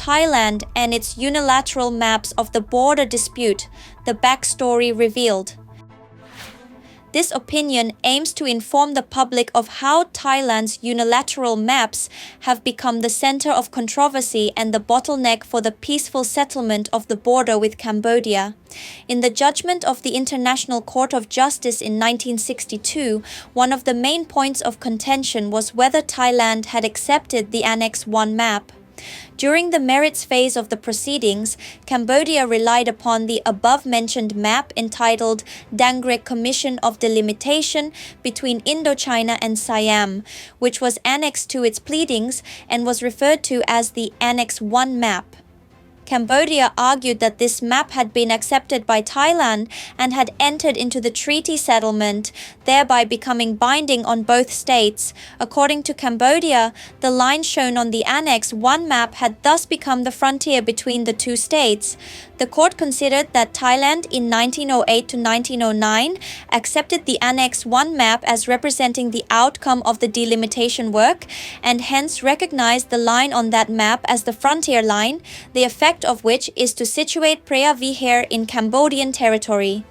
Thailand and its unilateral maps of the border dispute, the backstory revealed. This opinion aims to inform the public of how Thailand's unilateral maps have become the center of controversy and the bottleneck for the peaceful settlement of the border with Cambodia. In the judgment of the International Court of Justice in 1962, one of the main points of contention was whether Thailand had accepted the Annex I map. During the merits phase of the proceedings, Cambodia relied upon the above-mentioned map entitled Dangrek Commission of Delimitation between Indochina and Siam, which was annexed to its pleadings and was referred to as the Annex I map. Cambodia argued that this map had been accepted by Thailand and had entered into the treaty settlement, thereby becoming binding on both states. According to Cambodia, the line shown on the Annex I map had thus become the frontier between the two states. The court considered that Thailand in 1908 to 1909 accepted the Annex I map as representing the outcome of the delimitation work and hence recognized the line on that map as the frontier line, the effect of which is to situate Preah Vihear in Cambodian territory.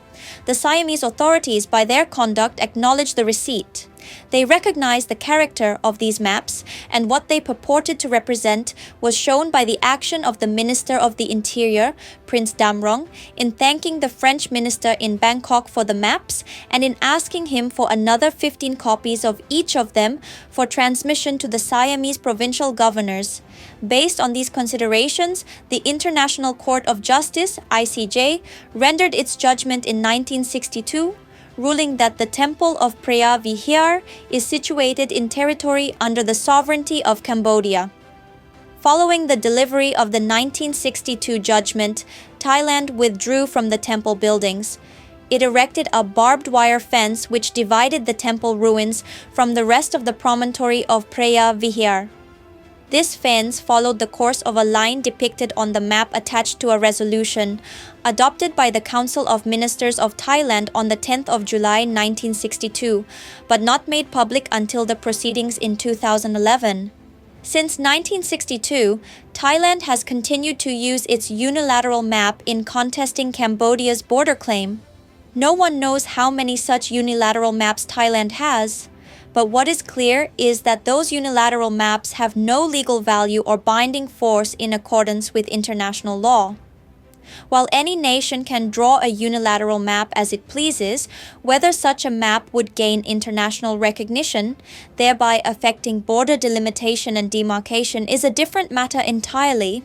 The Siamese authorities, by their conduct, acknowledged the receipt. They recognized the character of these maps, and what they purported to represent was shown by the action of the Minister of the Interior, Prince Damrong, in thanking the French minister in Bangkok for the maps and in asking him for another 15 copies of each of them for transmission to the Siamese provincial governors. Based on these considerations, the International Court of Justice, ICJ, rendered its judgment in 1962, ruling that the Temple of Preah Vihear is situated in territory under the sovereignty of Cambodia. Following the delivery of the 1962 judgment, Thailand withdrew from the temple buildings. It erected a barbed wire fence which divided the temple ruins from the rest of the promontory of Preah Vihear. This fence followed the course of a line depicted on the map attached to a resolution, adopted by the Council of Ministers of Thailand on the 10th of July 1962, but not made public until the proceedings in 2011. Since 1962, Thailand has continued to use its unilateral map in contesting Cambodia's border claim. No one knows how many such unilateral maps Thailand has. But what is clear is that those unilateral maps have no legal value or binding force in accordance with international law. While any nation can draw a unilateral map as it pleases, whether such a map would gain international recognition, thereby affecting border delimitation and demarcation, is a different matter entirely.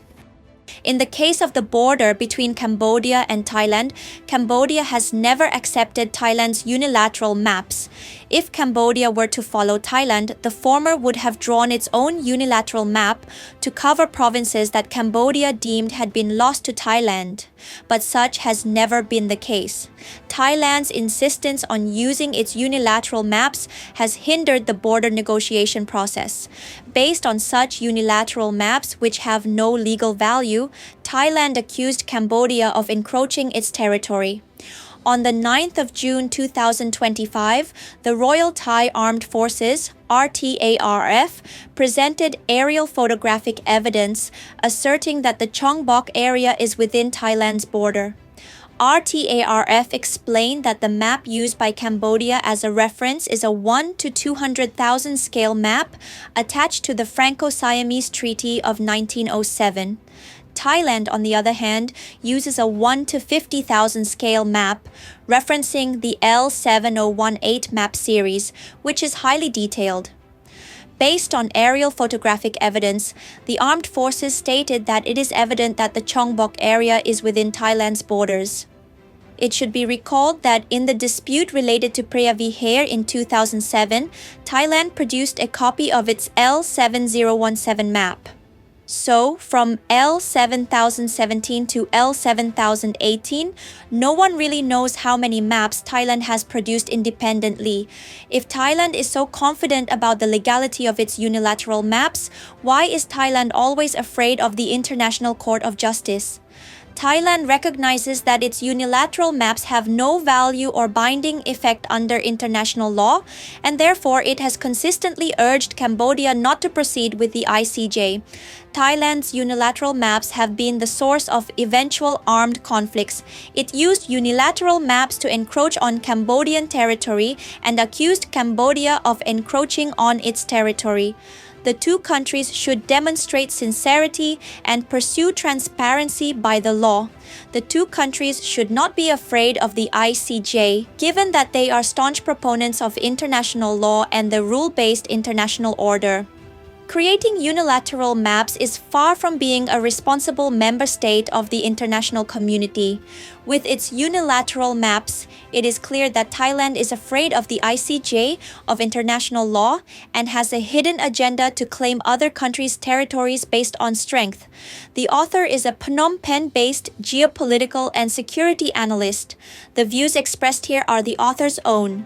In the case of the border between Cambodia and Thailand, Cambodia has never accepted Thailand's unilateral maps. If Cambodia were to follow Thailand, the former would have drawn its own unilateral map to cover provinces that Cambodia deemed had been lost to Thailand. But such has never been the case. Thailand's insistence on using its unilateral maps has hindered the border negotiation process. Based on such unilateral maps which have no legal value, Thailand accused Cambodia of encroaching its territory. On the 9th of June 2025, the Royal Thai Armed Forces, RTARF, presented aerial photographic evidence asserting that the Chongbok area is within Thailand's border. RTARF explained that the map used by Cambodia as a reference is a 1 to 200,000 scale map attached to the Franco-Siamese Treaty of 1907. Thailand, on the other hand, uses a 1 to 50,000 scale map, referencing the L7018 map series, which is highly detailed. Based on aerial photographic evidence, the armed forces stated that it is evident that the Chongbok area is within Thailand's borders. It should be recalled that in the dispute related to Preah Vihear in 2007, Thailand produced a copy of its L7017 map. So, from L7017 to L7018, no one really knows how many maps Thailand has produced independently. If Thailand is so confident about the legality of its unilateral maps, why is Thailand always afraid of the International Court of Justice? Thailand recognizes that its unilateral maps have no value or binding effect under international law, and therefore it has consistently urged Cambodia not to proceed with the ICJ. Thailand's unilateral maps have been the source of eventual armed conflicts. It used unilateral maps to encroach on Cambodian territory and accused Cambodia of encroaching on its territory. The two countries should demonstrate sincerity and pursue transparency by the law. The two countries should not be afraid of the ICJ, given that they are staunch proponents of international law and the rule-based international order. Creating unilateral maps is far from being a responsible member state of the international community. With its unilateral maps, it is clear that Thailand is afraid of the ICJ, of international law, and has a hidden agenda to claim other countries' territories based on strength. The author is a Phnom Penh-based geopolitical and security analyst. The views expressed here are the author's own.